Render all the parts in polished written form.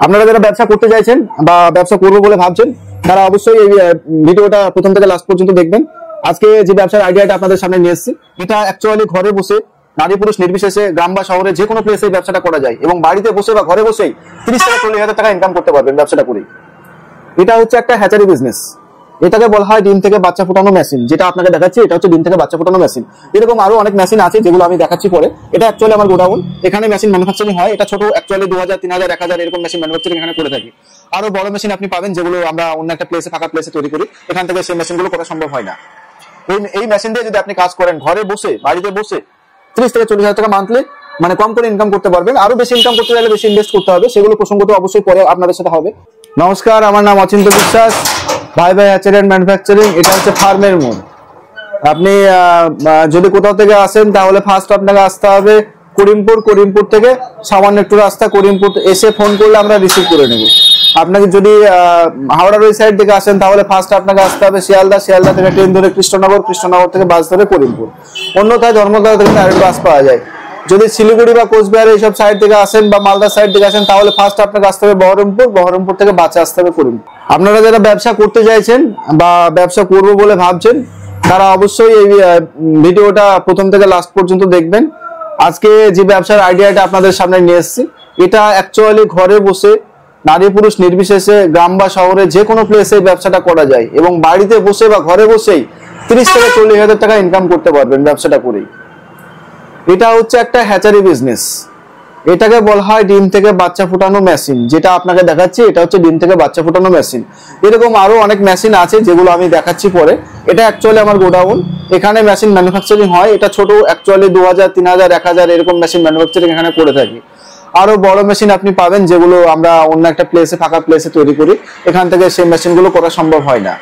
আপনারা যারা ব্যবসা করতে চাইছেন বা ব্যবসা করবো বলে ভাবছেন তারা অবশ্যই এই ভিডিওটা প্রথম থেকে লাস্ট পর্যন্ত দেখবেন। আজকে যে ব্যবসার আইডিয়াটা আপনাদের সামনে নিয়ে এসেছি, এটা অ্যাকচুয়ালি ঘরে বসে নারী পুরুষ নির্বিশেষে গ্রাম বা শহরে যে কোনো প্লেসে ব্যবসাটা করা যায় এবং বাড়িতে বসে বা ঘরে বসেই 30 থেকে 40 হাজার টাকা ইনকাম করতে পারবেন ব্যবসাটা করেই। এটা হচ্ছে একটা হ্যাচারি বিজনেস। এটাকে বলা হয় ডিম থেকে বাচ্চা ফোটানো মেশিন। যেটা আপনাকে দেখাচ্ছি এটা হচ্ছে ডিম থেকে বাচ্চা ফোটানো মেশিন। এরকম আরো অনেক মেশিন আছে যেগুলো আমি দেখাচ্ছি পরে। এটা অ্যাকচুয়ালি আমার গোডাউন, এখানে মেশিন ম্যানুফ্যাকচারিং হয়। এটা ছোট অ্যাকচুয়ালি 2000 3000 1000 এরকম মেশিন ম্যানুফ্যাকচারিং এখানে করে থাকি। আরো বড় মেশিন আপনি পাবেন যেগুলো আমরা অন্য একটা প্লেসে ফাঁকা প্লেসে তৈরি করি, এখান থেকে সেই মেশিনগুলো করা সম্ভব হয় না। এই মেশিন দিয়ে যদি আপনি কাজ করেন ঘরে বসে বাড়িতে বসে 30 থেকে 40 হাজার টাকা মান্থলি মানে কম করে ইনকাম করতে পারবেন। আরো বেশি ইনকাম করতে চাইলে বেশি ইনভেস্ট করতে হবে, সেগুলো প্রসঙ্গত অবশ্যই পরে আপনাদের সাথে হবে। নমস্কার, আমার নাম অচিন্ত বিশ্বাস, ভাই ভাই হ্যাচারি এন্ড ম্যানুফ্যাকচারিং। এটা হচ্ছে ফার্মের মোড়। আপনি যদি কোথাও থেকে আসেন তাহলে ফার্স্ট আপনাকে আসতে হবে করিমপুর। করিমপুর থেকে সামান্য একটু রাস্তা, করিমপুর এসে ফোন করলে আমরা রিসিভ করে নেব। আপনাকে যদি হাওড়ার ওই সাইড থেকে আসেন তাহলে ফার্স্ট আপনাকে আসতে হবে শিয়ালদা। শিয়ালদা থেকে ট্রেন ধরে কৃষ্ণনগর, কৃষ্ণনগর থেকে বাস ধরে করিমপুর। অন্যথায় ধর্মতলা থেকে ডাইরেক্ট বাস পাওয়া যায়। যদি শিলিগুড়ি বা কোচবিহার এইসব সাইড থেকে আসেন বা মালদা সাইড থেকে আসেন তাহলে ফার্স্ট আপনাকে আসতে হবে বহরমপুর। বহরমপুর থেকে বাসে আসতে হবে করিমপুর। আপনারা যারা ব্যবসা করতে চাইছেন বা ব্যবসা করবো বলে ভাবছেন তারা অবশ্যই এই ভিডিওটা প্রথম থেকে লাস্ট পর্যন্ত দেখবেন। আজকে যে ব্যবসার আইডিয়াটা আপনাদের সামনে নিয়ে এসেছি, এটা অ্যাকচুয়ালি ঘরে বসে নারী পুরুষ নির্বিশেষে গ্রাম বা শহরে যে কোনো প্লেসে ব্যবসাটা করা যায় এবং বাড়িতে বসে বা ঘরে বসেই 30 থেকে 40 হাজার টাকা ইনকাম করতে পারবেন ব্যবসাটা করেই। এটা হচ্ছে একটা হ্যাচারি বিজনেস। এটাকে বলা হয় ডিম থেকে বাচ্চা ফোটানো মেশিন। যেটা আপনাকে দেখাচ্ছি এটা হচ্ছে ডিম থেকে বাচ্চা ফোটানো মেশিন। এরকম আরো অনেক মেশিন আছে যেগুলো আমি দেখাচ্ছি পরে। এটা অ্যাকচুয়ালি আমার গোডাউন, এখানে মেশিন ম্যানুফ্যাকচারিং হয়। এটা ছোট অ্যাকচুয়ালি 2000 3000 1000 এরকম মেশিন ম্যানুফ্যাকচারিং এখানে করে থাকি। আরো বড় মেশিন আপনি পাবেন যেগুলো আমরা অন্য একটা প্লেসে ফাঁকা প্লেসে তৈরি করি, এখান থেকে সেই মেশিনগুলো করা সম্ভব হয় না।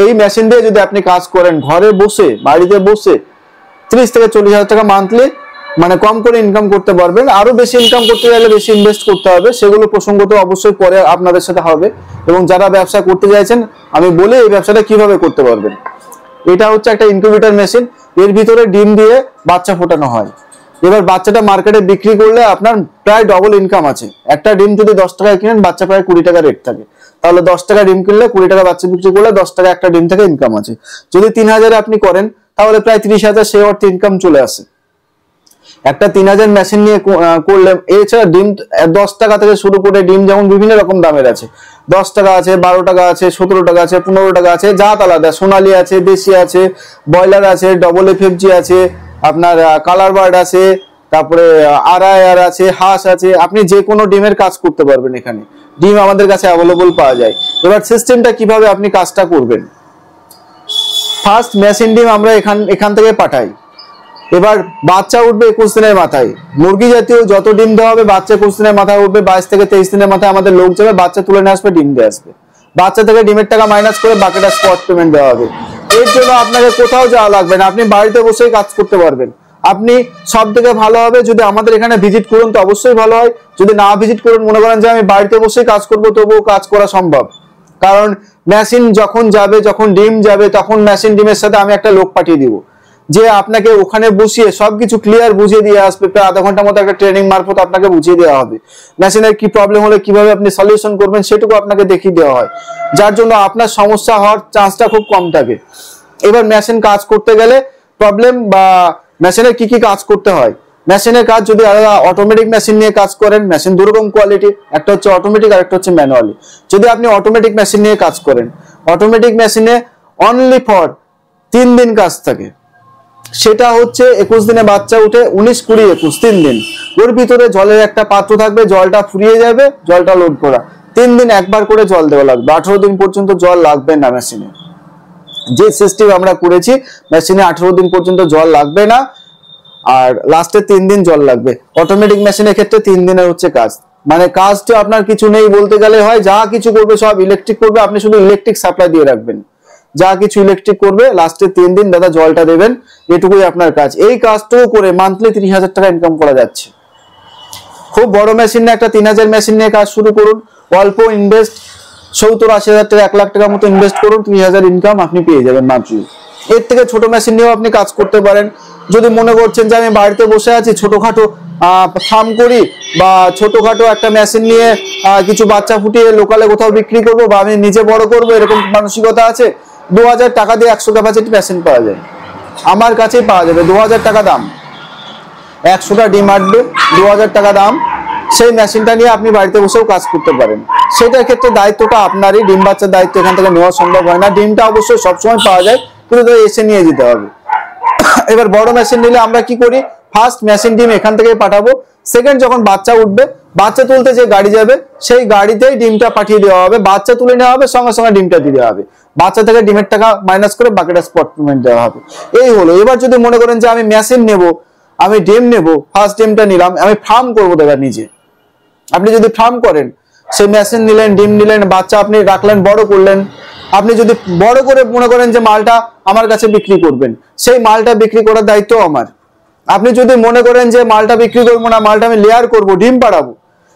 এই মেশিন দিয়ে যদি আপনি কাজ করেন ঘরে বসে বাড়িতে বসে 30 থেকে 40 হাজার টাকা মান্থলি মানে কম করে ইনকাম করতে পারবেন। আরো বেশি ইনকাম করতে গেলে বেশি ইনভেস্ট করতে হবে, সেগুলো প্রসঙ্গত অবশ্যই পরে আপনাদের সাথে হবে। এবং যারা ব্যবসা করতে চাইছেন আমি বলি এই ব্যবসাটা কিভাবে করতে পারবেন। এটা হচ্ছে একটা ইনকিউবেটর মেশিন, এর ভিতরে ডিম দিয়ে বাচ্চা ফোটানো হয়। এবার বাচ্চাটা মার্কেটে বিক্রি করলে আপনার প্রায় ডবল ইনকাম আছে। একটা ডিম যদি 10 টাকায় কিনেন বাচ্চা প্রায় 20 টাকা রেট থাকে, তাহলে 10 টাকা ডিম কিনলে 20 টাকা বাচ্চা বিক্রি করলে 10 টাকা একটা ডিম থেকে ইনকাম আছে। যদি 3000 আপনি করেন তাহলে প্রায় 30,000 সে অর্থে ইনকাম চলে আসে। একটা 3000 মেশিন নিয়ে করলে এছাড়া ডিম 10 টাকা থেকে শুরু করে ডিম যেমন বিভিন্ন রকম দামের আছে, 10 টাকা আছে, 12 টাকা আছে, 17 টাকা আছে, 15 টাকা আছে, জাত আলাদা। সোনালী আছে, দেশি আছে, ব্রয়লার আছে, ডবল এফএফজি আছে, আপনার কালার বার্ড আছে, তারপরে আরআইআর আছে, হাঁস আছে। আপনি যে কোনো ডিমের কাজ করতে পারবেন। এখানে ডিম আমাদের কাছে অ্যাভেলেবল পাওয়া যায়। এবার সিস্টেমটা কিভাবে আপনি কাজটা করবেন, ফার্স্ট মেশিন ডিম আমরা এখান থেকে পাঠাই। এবার বাচ্চা উঠবে 21 দিনের মাথায়। মুরগি জাতীয় যত ডিম দেওয়া হবে বাচ্চা 21 দিনের মাথায় উঠবে। 22 থেকে 23 দিনের মাথায় আমাদের লোক যাবে, বাচ্চা তুলে নিয়ে আসবে, ডিম দিয়ে আসবে। বাচ্চা থেকে ডিমের টাকা মাইনাস করে বাকিটা স্পট পেমেন্ট দেওয়া হবে। এর জন্য আপনাকে কোথাও যাওয়া লাগবে না, আপনি বাড়িতে বসেই কাজ করতে পারবেন। আপনি সব থেকে ভালো হবে যদি আমাদের এখানে ভিজিট করুন তো অবশ্যই ভালো হয়। যদি না ভিজিট করুন, মনে করেন যে আমি বাড়িতে বসেই কাজ করবো, তবুও কাজ করা সম্ভব। কারণ মেশিন যখন যাবে, যখন ডিম যাবে, তখন মেশিন ডিমের সাথে আমি একটা লোক পাঠিয়ে দিব যে আপনাকে ওখানে বসিয়ে সবকিছু ক্লিয়ার বুঝিয়ে দিয়ে আসবে। প্রায় আধা ঘন্টার মতো একটা ট্রেনিং মারফত আপনাকে বুঝিয়ে দেওয়া হবে। মেশিনের কি প্রবলেম হলে কিভাবে আপনি সলিউশন করবেন সেটুকু আপনাকে দেখিয়ে দেওয়া হয়, যার জন্য আপনার সমস্যা হওয়ার চান্সটা খুব কম থাকে। এবার মেশিন কাজ করতে গেলে প্রবলেম বা মেশিনের কি কি কাজ করতে হয়। মেশিনের কাজ যদি অটোমেটিক মেশিন নিয়ে কাজ করেন, মেশিন দুরকম কোয়ালিটি, একটা হচ্ছে অটোমেটিক আর একটা হচ্ছে ম্যানুয়ালি। যদি আপনি অটোমেটিক মেশিন নিয়ে কাজ করেন, অটোমেটিক মেশিনে অনলি ফর 3 দিন কাজ থাকে। সেটা হচ্ছে 21 দিনে বাচ্চা উঠে, 19 20 21 3 দিন। ওর ভিতরে জলের একটা পাত্র থাকবে, জলটা ফুরিয়ে যাবে, জলটা লোড করা। 3 দিন একবার করে জল দেওয়া লাগবে, 18 দিন পর্যন্ত জল লাগবে না মেশিনে। যে সিস্টেম আমরা করেছি মেশিনে 18 দিন পর্যন্ত জল লাগবে না, আর লাস্টে 3 দিন জল লাগবে। অটোমেটিক মেশিনের ক্ষেত্রে 3 দিনের হচ্ছে কাজ। মানে কাজটা আপনার কিছু নেই বলতে গেলে হয়, যা কিছু করবে সব ইলেকট্রিক করবে, আপনি শুধু ইলেকট্রিক সাপ্লাই দিয়ে রাখবেন। যা কিছু ইলেকট্রিক করবে, লাস্টে 3 দিন দাদা জলটা দেবেন, এটুকুই আপনার কাজ। এই কাজটুকু করে মান্থলি 30,000 টাকা ইনকাম করা যাচ্ছে। খুব বড় মেশিন না, একটা 3000 মেশিন নিয়ে কাজ শুরু করুন। অল্প ইনভেস্ট 70-80 হাজার টাকা 1 লাখ টাকার মতো ইনভেস্ট করুন, 30,000 ইনকাম আপনি পেয়ে যাবেন মান্থলি। এর থেকে ছোট মেশিন নিয়েও আপনি কাজ করতে পারেন। যদি মনে করছেন যে আমি বাড়িতে বসে আছি, ছোটখাটো ফার্ম করি বা ছোটখাটো একটা মেশিন নিয়ে কিছু বাচ্চা ফুটিয়ে লোকালে কোথাও বিক্রি করব বা আমি নিজে বড় করব, এরকম মানসিকতা আছে, 2000 টাকা দিয়ে 100 ক্যাপাসিটি মেশিন পাওয়া যায়, আমার কাছেই পাওয়া যাবে। 2000 টাকা দাম, 100টা ডিম আটবে, 2000 টাকা দাম। সেই মেশিনটা নিয়ে আপনি বাড়িতে বসেও কাজ করতে পারেন। সেটার ক্ষেত্রে দায়িত্বটা আপনারই, ডিম বাচ্চার দায়িত্ব এখান থেকে নেওয়া সম্ভব হয় না। ডিমটা অবশ্যই সবসময় পাওয়া যায়, কিন্তু এসে নিয়ে যেতে হবে। এবার বড় মেশিন নিলে আমরা কি করি, ফার্স্ট মেশিন ডিম এখান থেকে পাঠাবো, সেকেন্ড যখন বাচ্চা উঠবে, বাচ্চা তুলতে যে গাড়ি যাবে সেই গাড়িতেই ডিমটা পাঠিয়ে দেওয়া হবে, বাচ্চা তুলে নেওয়া হবে, সঙ্গে সঙ্গে ডিমটা দিয়ে দেওয়া হবে, বাচ্চা থেকে ডিমের টাকা মাইনাস করে বাকিটা স্পট পেমেন্ট দেওয়া হবে। এই হলো। এবার যদি মনে করেন যে আমি মেশিন নেব, আমি ডিম নেব, ফার্স্ট ডিমটা নিলাম, আমি ফার্ম করবো দাদা নিজে। আপনি যদি ফার্ম করেন, সেই মেশিন নিলেন, ডিম নিলেন, বাচ্চা আপনি রাখলেন, বড় করলেন, আপনি যদি বড় করে মনে করেন যে মালটা আমার কাছে বিক্রি করবেন, সেই মালটা বিক্রি করার দায়িত্ব আমার। আপনি যদি মনে করেন যে মালটা বিক্রি করবো না, মালটা আমি লেয়ার করব, ডিম পাড়াবো,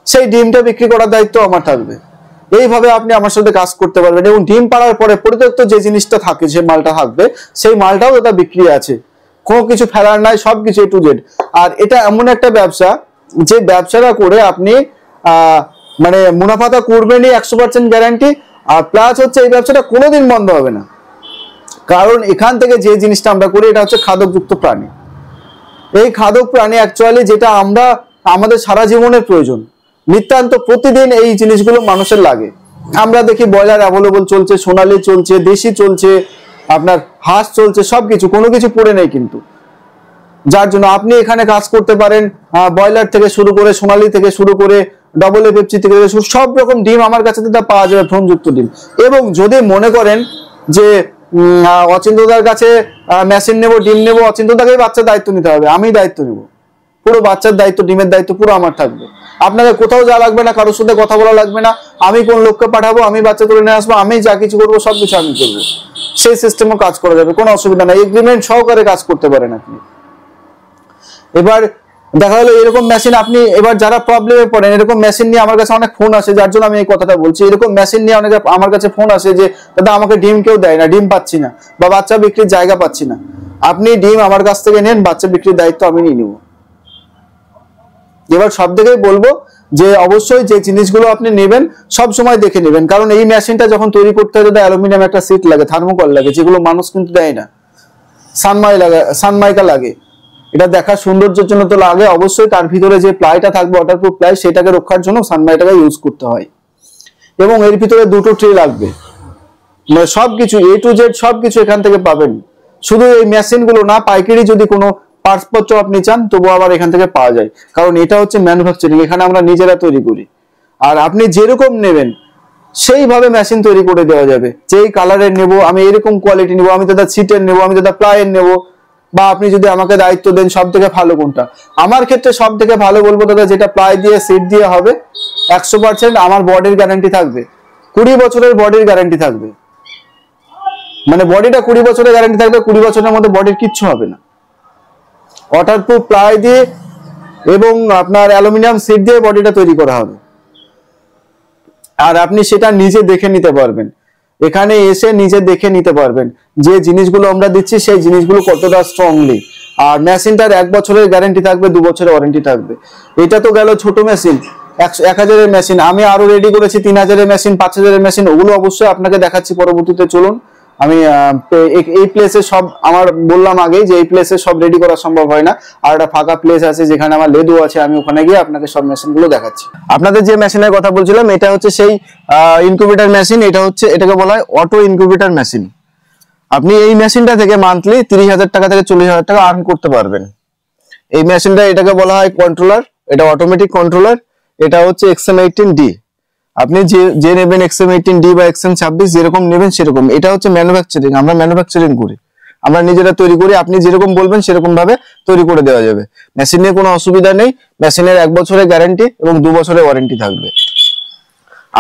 সেই ডিমটা বিক্রি করার দায়িত্ব আমার থাকবে। এইভাবে আপনি আমার সাথে কাজ করতে পারবেন। এবং ডিম পাড়ার পরে পরিত্যক্ত যে জিনিসটা থাকে, যে মালটা থাকবে, সেই মালটাও এটা বিক্রি আছে, কোনো কিছু ফেলার নাই, সবকিছু A to Z। আর এটা এমন একটা ব্যবসা, যে ব্যবসাটা করে আপনি মানে মুনাফাটা করবেনই, 100% গ্যারান্টি। আর প্লাস হচ্ছে এই ব্যবসাটা কোনোদিন বন্ধ হবে না, কারণ এখান থেকে যে জিনিসটা আমরা করি, এটা হচ্ছে খাদকযুক্ত প্রাণী। এই খাদক প্রাণী অ্যাকচুয়ালি যেটা আমরা আমাদের সারা জীবনের প্রয়োজন, নিত্যান্ত প্রতিদিন এই জিনিসগুলো মানুষের লাগে। আমরা দেখি ব্রয়লার অ্যাভেলেবল চলছে, সোনালি চলছে, দেশি চলছে, আপনার হাঁস চলছে, সবকিছু, কোনো কিছু পড়ে নেই কিন্তু। যার জন্য আপনি এখানে কাজ করতে পারেন, ব্রয়লার থেকে শুরু করে, সোনালি থেকে শুরু করে, ডবল এফএফসি থেকে সব রকম ডিম আমার কাছে পাওয়া যাবে, ভ্রূণযুক্ত ডিম। এবং যদি মনে করেন যে অচিন্ত্যদার কাছে মেশিন নেব, ডিম নেব, অচিন্ত্যদাকেই বাচ্চার দায়িত্ব নিতে হবে, আমি দায়িত্ব নেব, পুরো বাচ্চার দায়িত্ব, ডিমের দায়িত্ব পুরো আমার থাকবে। আপনাদের কোথাও যাওয়া লাগবে না, কারোর সাথে কথা বলা লাগবে না, আমি কোন লোককে পাঠাবো, আমি বাচ্চা তুলে নিয়ে আসবো, আমি যা কিছু করবো সবকিছু আমি করবো। সেই সিস্টেমও কাজ করা যাবে, কোনো অসুবিধা নাই, এগ্রিমেন্ট সহকারে কাজ করতে পারেন আপনি। এবার দেখা গেলো এরকম মেশিন আপনি, এবার যারা প্রবলেমে পড়েন, এরকম মেশিন নিয়ে আমার কাছে অনেক ফোন আসে, যার জন্য আমি এই কথাটা বলছি। এরকম মেশিন নিয়ে অনেকে আমার কাছে ফোন আসে যে দাদা আমাকে ডিম কেউ দেয় না, ডিম পাচ্ছি না, বা বাচ্চা বিক্রির জায়গা পাচ্ছি না। আপনি ডিম আমার কাছ থেকে নেন, বাচ্চা বিক্রির দায়িত্ব আমি নিয়ে নিব। এবার সব দিকেই বলবো যে অবশ্যই যে জিনিসগুলো আপনি নেবেন সব সময় দেখে নেবেন, কারণ এই মেশিনটা যখন তৈরি করতে হয় দাদা, অ্যালুমিনিয়াম একটা সিট লাগে, থার্মোকল লাগে, যেগুলো মানুষ কিন্তু দেয় না, সানমাইকা লাগে। এটা দেখার সৌন্দর্যের জন্য তো লাগে, অবশ্যই তার ভিতরে যে প্লাইটা থাকবে, ওয়াটারপ্রুফ প্লাই, সেটাকে রক্ষার জন্য সানমাইকাটা ইউজ করতে হয়। এবং এর ভিতরে দুটো ট্রে লাগবে, সবকিছু A to Z সবকিছু এখান থেকে পাবেন। শুধু এই মেশিনগুলো না, পাইকারি যদি কোনো পার্টসপত্র আপনি চান তবু আবার এখান থেকে পাওয়া যায়, কারণ এটা হচ্ছে ম্যানুফ্যাকচারিং, এখানে আমরা নিজেরা তৈরি করি। আর আপনি যেরকম নেবেন সেইভাবে মেশিন তৈরি করে দেওয়া যাবে, যেই কালারের নেব আমি, এরকম কোয়ালিটি নেব আমি, দাদা সিটের নেব আমি, দাদা প্লাইয়ের নেব, বা আপনি যদি আমাকে দায়িত্ব দেন সব থেকে ভালো কোনটা, আমার ক্ষেত্রে সব থেকে ভালো বলবো দাদা যেটা প্লাই দিয়ে সিট দিয়ে হবে, 100% আমার বডির গ্যারান্টি থাকবে, 20 বছরের বডির গ্যারান্টি থাকবে, মানে বডিটা 20 বছরের গ্যারান্টি থাকবে, 20 বছরের মধ্যে বডির কিচ্ছু হবে না। ওয়াটারপ্রুফ প্লাই দিয়ে এবং আপনার অ্যালুমিনিয়াম সিট দিয়ে বডিটা তৈরি করা হবে। আর আপনি সেটা নিজে দেখে নিতে পারবেন, এখানে এসে নিজে দেখে নিতে পারবেন যে জিনিসগুলো আমরা দিচ্ছি সেই জিনিসগুলো কতটা স্ট্রংলি। আর মেশিনটার 1 বছরের গ্যারান্টি থাকবে, 2 বছরের ওয়ারেন্টি থাকবে। এটা তো গেল ছোট মেশিন, 1000-এর মেশিন, আমি আরো রেডি করেছি 3000-এর মেশিন, 5000-এর মেশিন, ওগুলো অবশ্যই আপনাকে দেখাচ্ছি পরবর্তীতে। চলুন, আমি এই প্লেসে সব, আমার বললাম আগেই যে এই প্লেসে সব রেডি করা সম্ভব হয় না, আর একটা ফাঁকা প্লেস আছে যেখানে আমার লেদু আছে, আমি ওখানে গিয়ে আপনাকে সব মেশিনগুলো দেখাচ্ছি। আপনাদের যে মেশিনের কথা বলছিলাম এটা হচ্ছে সেই ইনকিউবেটর মেশিন, এটা হচ্ছে, এটাকে বলা হয় অটো ইনকিউবেটর মেশিন। আপনি এই মেশিনটা থেকে মান্থলি 30,000 টাকা থেকে 40,000 টাকা আর্ন করতে পারবেন। এই মেশিনটা, এটাকে বলা হয় কন্ট্রোলার, এটা অটোমেটিক কন্ট্রোলার, এটা হচ্ছে XM18D। আপনি যে নেবেন XM18D বা XM26 যেরকম নেবেন সেরকম। এটা হচ্ছে ম্যানুফ্যাকচারিং, আমরা ম্যানুফ্যাকচারিং করি, আমরা নিজেরা তৈরি করি, আপনি যেরকম বলবেন সেরকম ভাবে তৈরি করে দেওয়া যাবে। মেশিন নিয়ে কোনো অসুবিধা নেই, মেশিনের 1 বছরের গ্যারান্টি এবং 2 বছরের ওয়ারেন্টি থাকবে।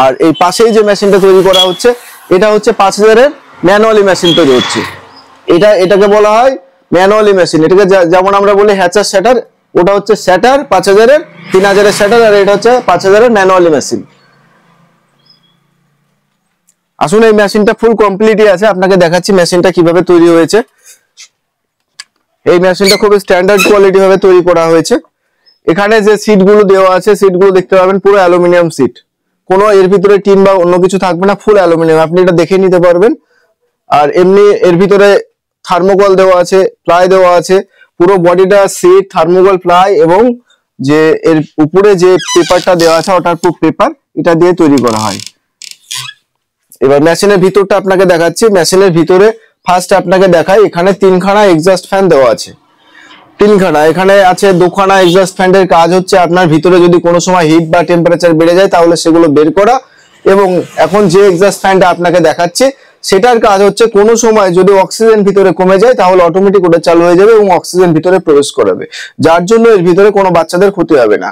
আর এই পাশেই যে মেশিনটা তৈরি করা হচ্ছে এটা হচ্ছে 5000-এর ম্যানুয়ালি মেশিন তৈরি হচ্ছে। এটাকে বলা হয় ম্যানুয়ালি মেশিন। এটাকে যেমন আমরা বলি হ্যাচার শ্যাটার, ওটা হচ্ছে শ্যাটার 5000-এর, 3000-এর শ্যাটার, আর এটা হচ্ছে 5000-এর ম্যানুয়ালি মেশিন। আসলে এই মেশিনটা ফুল কমপ্লিটই আছে, আপনাকে দেখাচ্ছি মেশিনটা কিভাবে তৈরি হয়েছে। এই মেশিনটা খুব স্ট্যান্ডার্ড কোয়ালিটি ভাবে তৈরি করা হয়েছে। এখানে যে সিট গুলো দেওয়া আছে, সিট গুলো দেখতে পাবেন পুরো অ্যালুমিনিয়াম সিট, কোনো এর ভিতরে টিন বা অন্য কিছু থাকবে না, ফুল অ্যালুমিনিয়াম, আপনি এটা দেখে নিতে পারবেন। আর এমনি এর ভিতরে থার্মোকল দেওয়া আছে, প্লাই দেওয়া আছে, পুরো বডিটা সিট, থার্মোকল, প্লাই এবং যে এর উপরে যে পেপারটা দেওয়া আছে ওয়াটারপ্রুফ পেপার, এটা দিয়ে তৈরি করা হয়। এবার মেশিনের ভিতরটা আপনাকে দেখাচ্ছি। মেশিনের ভিতরে ফার্স্ট আপনাকে দেখাই, এখানে 3খানা এক্সস্ট ফ্যান দেওয়া আছে, 3খানা, এখানে আছে 2খানা এক্সস্ট ফ্যানের কাজ হচ্ছে আপনার ভিতরে যদি কোনো সময় হিট বা টেম্পারেচার বেড়ে যায় তাহলে সেগুলো বের করা, এবং এখন যে এক্সস্ট ফ্যানটা আপনাকে দেখাচ্ছি সেটার কাজ হচ্ছে কোনো সময় যদি অক্সিজেন ভিতরে কমে যায় তাহলে অটোমেটিক ওটা চালু হয়ে যাবে এবং অক্সিজেন ভিতরে প্রবেশ করাবে, যার জন্য এর ভিতরে কোনো বাচ্চাদের ক্ষতি হবে না।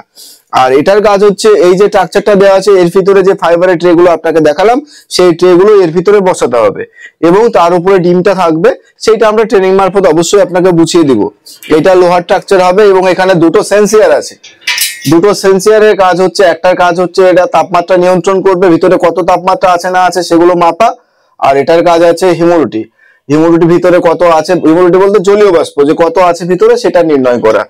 আর এটার কাজ হচ্ছে এই যে স্ট্রাকচারটা দেওয়া আছে এর ভিতরে যে ফাইবারের ট্রে গুলো আপনাকে দেখালাম সেই ট্রে গুলো এর ভিতরে বসাতে হবে এবং তার উপরে ডিমটা থাকবে, সেইটা আমরা ট্রেনিং মারফত অবশ্যই আপনাকে বুঝিয়ে দিব। এটা লোহার স্ট্রাকচার হবে এবং এখানে দুটো সেন্সিয়ার আছে, দুটো সেন্সিয়ারের কাজ হচ্ছে, একটার কাজ হচ্ছে এটা তাপমাত্রা নিয়ন্ত্রণ করবে, ভিতরে কত তাপমাত্রা আছে না আছে সেগুলো মাপা, আর এটার কাজ আছে হিউমিডিটি, হিউমিডিটি ভিতরে কত আছে, হিউমিডিটি বলতে জলীয় বাষ্প যে কত আছে ভিতরে সেটা নির্ণয় করা।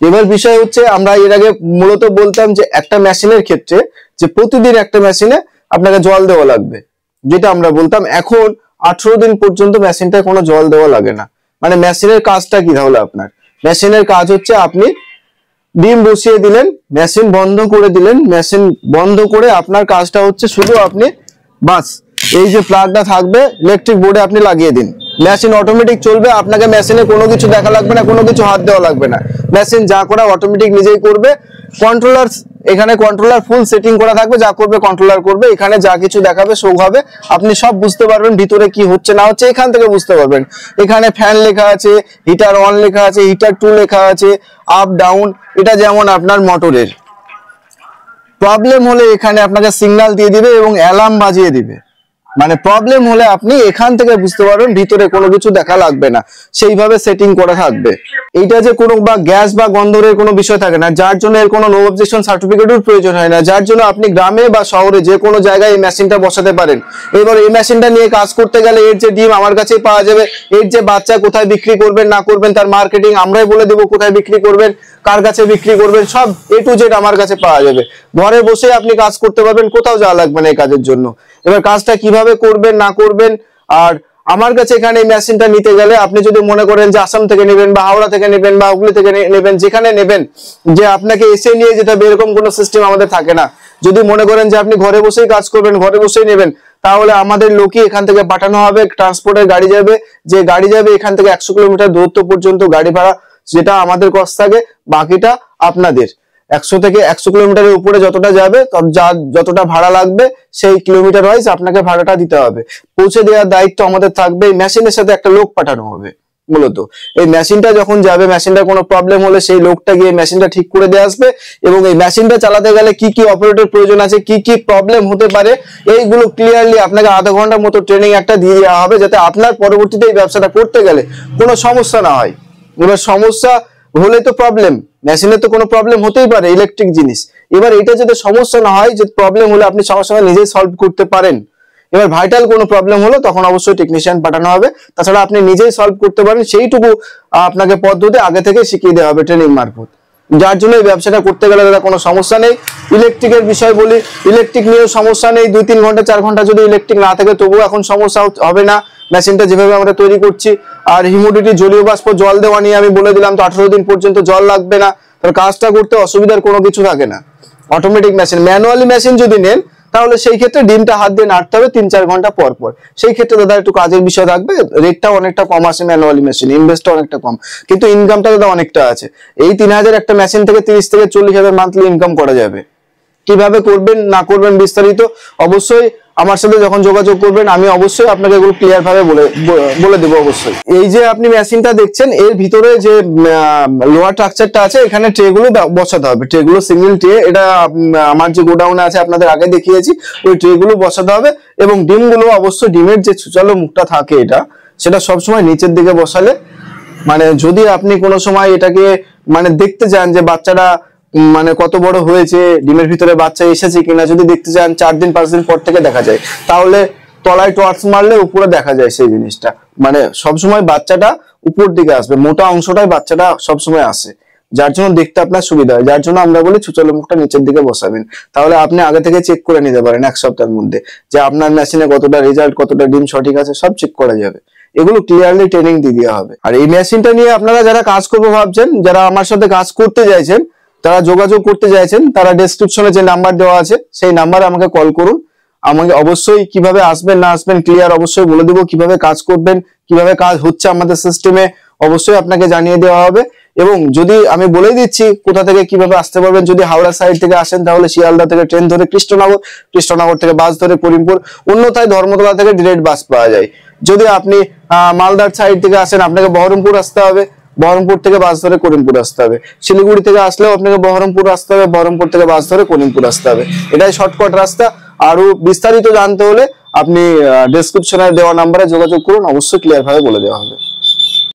এবার বিষয় হচ্ছে আমরা এর আগে মূলত বলতাম যে একটা মেশিনের ক্ষেত্রে যে প্রতিদিন একটা মেশিনে আপনাকে জল দেওয়া লাগবে, যেটা আমরা বলতাম। এখন 18 দিন পর্যন্ত মেশিনটায় কোনো জল দেওয়া লাগে না। মানে মেশিনের কাজটা কি তাহলে? আপনার মেশিনের কাজ হচ্ছে আপনি ডিম বসিয়ে দিলেন, মেশিন বন্ধ করে দিলেন, মেশিন বন্ধ করে আপনার কাজটা হচ্ছে শুধু আপনি বাস এই যে প্লাগটা থাকবে ইলেকট্রিক বোর্ডে আপনি লাগিয়ে দিন, মেশিন অটোমেটিক চলবে, আপনাকে মেশিনে কোনো কিছু দেখা লাগবে না, কোনো কিছু হাত দেওয়া লাগবে না, মেশিন যা করা অটোমেটিক নিজেই করবে। কন্ট্রোলার, এখানে কন্ট্রোলার ফুল সেটিং করা থাকবে, যা করবে কন্ট্রোলার করবে, এখানে যা কিছু দেখাবে শো হবে, আপনি সব বুঝতে পারবেন ভিতরে কি হচ্ছে না হচ্ছে এখান থেকে বুঝতে পারবেন। এখানে ফ্যান লেখা আছে, হিটার অন লেখা আছে, হিটার 2 লেখা আছে, আপ ডাউন, এটা যেমন আপনার মোটরের প্রবলেম হলে এখানে আপনাকে সিগন্যাল দিয়ে দিবে এবং অ্যালার্ম বাজিয়ে দিবে, মানে প্রবলেম হলে আপনি এখান থেকে বুঝতে পারবেন, ভিতরে কোনো কিছু দেখা লাগবে না, সেইভাবে সেটিং করা থাকবে। এইটা যে কোনো বা গ্যাস বা গন্ধের কোনো বিষয় থাকে না, যার জন্য এর কোনো নো অবজেকশন সার্টিফিকেটের প্রয়োজন হয় না, যার জন্য আপনি গ্রামে বা শহরে যে কোনো জায়গায় এই মেশিনটা বসাতে পারেন। এবার এই মেশিনটা নিয়ে কাজ করতে গেলে এর যে ডিম আমার কাছেই পাওয়া যাবে, এর যে বাচ্চা কোথায় বিক্রি করবেন না করবেন তার মার্কেটিং আমরাই বলে দেবো, কোথায় বিক্রি করবেন, কার কাছে বিক্রি করবেন, সব A to Z আমার কাছে পাওয়া যাবে। ঘরে বসে আপনি কাজ করতে পারবেন, কোথাও যাওয়া লাগবে না এই কাজের জন্য। এবার কাজটা কিভাবে করবেন না করবেন, আর আমার কাছে এখানে এই মেশিনটা নিতে গেলে আপনি যদি মনে করেন যে আসাম থেকে নেবেন বা হাওড়া থেকে নেবেন বা হুগলি থেকে নেবেন, যেখানে নেবেন যে আপনাকে এসে নিয়ে যেতে হবে এরকম কোনো সিস্টেম আমাদের থাকে না। যদি মনে করেন যে আপনি ঘরে বসেই কাজ করবেন, ঘরে বসেই নেবেন, তাহলে আমাদের লোকই এখান থেকে পাঠানো হবে, ট্রান্সপোর্টের গাড়ি যাবে, যে গাড়ি যাবে এখান থেকে 100 কিলোমিটার দূরত্ব পর্যন্ত গাড়ি ভাড়া যেটা আমাদের কস্ট থাকে, বাকিটা আপনাদের। 100 থেকে 100 কিলোমিটারের উপরে যতটা যাবে যতটা ভাড়া লাগবে সেই কিলোমিটার ওয়াইজ আপনাকে ভাড়াটা দিতে হবে। পৌঁছে দেওয়ার দায়িত্ব আমাদের থাকবে, এই মেশিনের সাথে একটা লোক পাঠানো হবে। মূলত এই মেশিনটা যখন যাবে, মেশিনটার কোনো প্রবলেম হলে সেই লোকটা গিয়ে মেশিনটা ঠিক করে দিয়ে আসবে, এবং এই মেশিনটা চালাতে গেলে কি কি অপারেটর প্রয়োজন আছে, কি কি প্রবলেম হতে পারে, এইগুলো ক্লিয়ারলি আপনাকে আধা ঘন্টার মতো ট্রেনিং একটা দিয়ে দেওয়া হবে, যাতে আপনার পরবর্তীতে এই ব্যবসাটা করতে গেলে কোনো সমস্যা না হয়। এবার সমস্যা হলে তো প্রবলেম, মেশিনে তো কোনো প্রবলেম হতেই পারে, ইলেকট্রিক জিনিস। এবার এটা যাতে সমস্যা না হয়, যে প্রবলেম হলে আপনি সঙ্গে সঙ্গে নিজেই সলভ করতে পারেন। এবার ভাইটাল কোনো প্রবলেম হলো তখন অবশ্যই টেকনিশিয়ান পাঠানো হবে, তাছাড়া আপনি নিজেই সলভ করতে পারেন সেইটুকু আপনাকে পদ্ধতি আগে থেকে শিখিয়ে দেওয়া হবে ট্রেনিং মারফত, যার জন্য এই ব্যবসাটা করতে গেলে দাদা কোনো সমস্যা নেই। ইলেকট্রিকের বিষয় বলি, ইলেকট্রিক নিয়েও সমস্যা নেই, 2-3 ঘন্টা 4 ঘন্টা যদি ইলেকট্রিক না থাকে তবুও এখন সমস্যা হবে না, মেশিনটা যেভাবে আমরা তৈরি করছি। আর হিউমিডিটি, জলীয় বাষ্প, জল দেওয়া নিয়ে আমি বলে দিলাম, তো 18 দিন পর্যন্ত জল লাগবে না, তাহলে কাজটা করতে অসুবিধার কোনো কিছু থাকে না। অটোমেটিক মেশিন, ম্যানুয়ালি মেশিন যদি নেন তাহলে সেই ক্ষেত্রে ডিমটা হাত দিয়ে নাড়তে হবে 3-4 ঘন্টা পর পর, সেই ক্ষেত্রে দাদা একটু কাজের বিষয় থাকবে, রেটটা অনেকটা কম আসে ম্যানুয়ালি মেশিন, ইনভেস্টটা অনেকটা কম, কিন্তু ইনকামটা দাদা অনেকটা আছে। এই 3000 একটা মেশিন থেকে 30 থেকে 40,000 মান্থলি ইনকাম করা যাবে। কিভাবে করবেন না করবেন বিস্তারিত অবশ্যই আমার সাথে যখন যোগাযোগ করবেন আমি অবশ্যই আপনাকে এগুলো ক্লিয়ার ভাবে বলে দেবো অবশ্যই। এই যে আপনি মেশিনটা দেখছেন এর ভিতরে যে লোয়ার স্ট্রাকচারটা আছে, এখানে ট্রে গুলো বসাতে হবে, ট্রে গুলো সিঙ্গেল ট্রে, এটা আমার যে গোডাউনে আছে আপনাদের আগে দেখিয়েছি, ওই ট্রে গুলো বসাতে হবে। এবং ডিম গুলো অবশ্যই ডিমের যে ছুচালো মুখটা থাকে এটা, সেটা সবসময় নিচের দিকে বসালে, মানে যদি আপনি কোনো সময় এটাকে মানে দেখতে চান যে বাচ্চাটা মানে কত বড় হয়েছে, ডিমের ভিতরে বাচ্চা এসেছে কিনা, যদি দেখতে চান 4 দিন 5 দিন পর থেকে দেখা যায়, তাহলে তলায় টর্চ মারলে উপরে দেখা যায় সেই জিনিসটা, মানে সবসময় বাচ্চাটা উপর দিকে আসবে, মোটা অংশটাই বাচ্চাটা সবসময় আসে, যার জন্য দেখতে আপনার সুবিধা হয়, যার জন্য আমরা বলি ছুচালো মুখটা নিচের দিকে বসাবেন। তাহলে আপনি আগে থেকে চেক করে নিতে পারেন 1 সপ্তাহের মধ্যে যে আপনার মেশিনে কতটা রেজাল্ট, কতটা ডিম সঠিক আছে, সব চেক করা যাবে। এগুলো ক্লিয়ারলি ট্রেনিং দিয়ে দেওয়া হবে। আর এই মেশিনটা নিয়ে আপনারা যারা কাজ করবো ভাবছেন, যারা আমার সাথে কাজ করতে চাইছেন, তারা যোগাযোগ করতে চাইছেন, তারা ডেসক্রিপশনে যে নাম্বার দেওয়া আছে সেই নাম্বারে আমাকে কল করুন। আমাকে অবশ্যই কিভাবে আসবেন না আসবেন ক্লিয়ার অবশ্যই বলে দেবো, কিভাবে কাজ করবেন, কিভাবে কাজ হচ্ছে আমাদের সিস্টেমে অবশ্যই আপনাকে জানিয়ে দেওয়া হবে। এবং যদি আমি বলে দিচ্ছি কোথা থেকে কিভাবে আসতে পারবেন, যদি হাওড়া সাইড থেকে আসেন তাহলে শিয়ালদা থেকে ট্রেন ধরে কৃষ্ণনগর, কৃষ্ণনগর থেকে বাস ধরে করিমপুর, অন্যথায় ধর্মতলা থেকে ডিরেক্ট বাস পাওয়া যায়। যদি আপনি মালদার সাইড থেকে আসেন আপনাকে বহরমপুর আসতে হবে, বহরমপুর থেকে বাস ধরে করিমপুর আসতে হবে। শিলিগুড়ি থেকে আসলেও আপনাকে বহরমপুর আসতে হবে, বহরমপুর থেকে বাস ধরে করিমপুর আসতে হবে। এটাই শর্টকাট রাস্তা। আরো বিস্তারিত জানতে হলে আপনি ডেসক্রিপশনে দেওয়া নাম্বারে যোগাযোগ করুন, অবশ্যই ক্লিয়ার ভাবে বলে দেওয়া হবে।